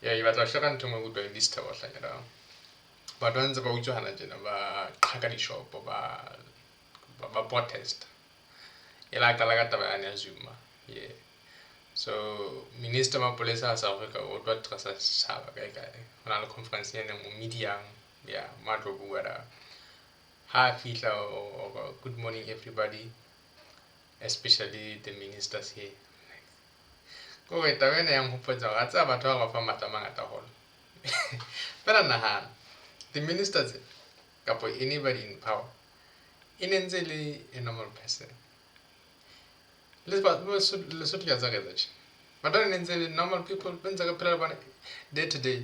Yeah, you batla shaka ntho mo go tlo list wa hlanyana. Ba twanze ba utswa hana jena ba qhaka di shop ba protest. Ela kala ka taba ya Zuma. Yeah. So Minister Mapolesa South Africa o twa trasa saba kae hona le conference ya mo media yeah matlo bua da ha fihla o good morning everybody, especially the ministers here. Ko re taba ena yang hopotsa ga tsa batho ba fa matla mangata holo. Fela nahana the ministers kapo anybody in power in ntse le a normal person. Let's get that. But don't ntse normal people benza ka phela bana day to day.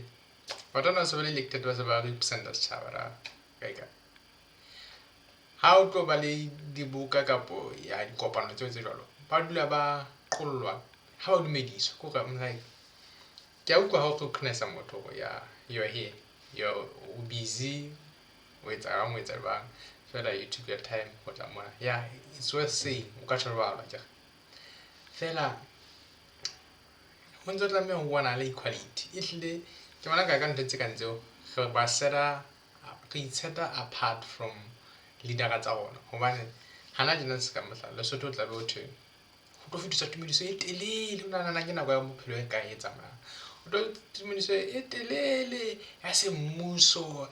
But don't also elected was about represent us chabara. Kaika. How to bali dibuka kapo ya kopano tse tse jalo. Ba dula ba qollwa. How do medis ko ka like ke a utlwa ha o tlo knesa motho ya you are here. You're busy with around with everyone. So that you took your time for that one. Yeah, it's worth saying. O ka tshwarwa ba ja. Fela Honzo tlameha ho bona le equality. Ehlile ke bona ka ntse tse ka ntseo re ba seta re itsheta apart from leader tsa rona. Hobane hana jena se ka mohla Lesotho tla be o thwe ho tlo fetisa tumediso e telele hona nana ke nako ya bophelo e ka etsa mara. Ho tlo tumediso e telele ya semmuso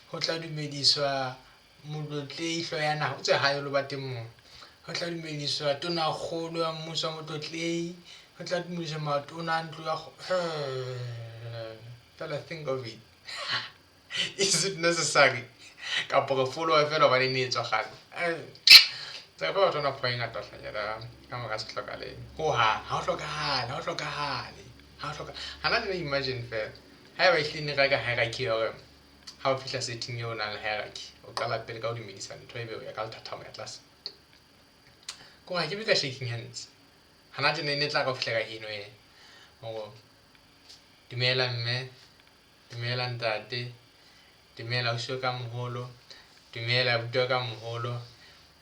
ho tla dumediswa motlotlehi hlo ya naha o tse hae lo ba teng mo. Ho tla dumediswa tona kgolo ya mmuso wa motlotlehi. Ho tla dumediswa matona a ntlo ya tell think of it. Is it necessary? Kapo re follow fela ba ne etswa gale. Tsa ba batho na point ngata hlanyana ka mo ka se hlokale. Ho ha o hlokahale, ha o hlokahale. Ha o hloka. Hana le imagine fair. Ha ba hlene ka hierarchy hore ha o fihla setting e ona le hierarchy. O qala pele ka ho dumedisa ntho ebe o ya ka lethathamo ya tlase. Ko ha ke be ka shaking hands. Hana jena ne tla ka fihla ka heno ye. O dumela mme, dumela ntate, dumela usho ka moholo, dumela buto ka moholo,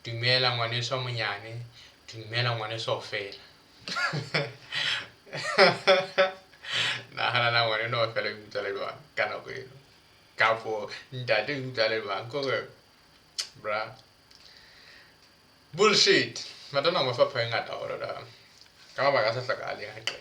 dumela ngwaneso monyane, dumela ngwaneso fela. Nahana na ngwane no fela butsa le bana ka nako eno. Kapo ntate butsa le bana ko re bra bullshit. Madonna mo fa phanga ta hore da. Ka ba ka sa hlaka le ha qe.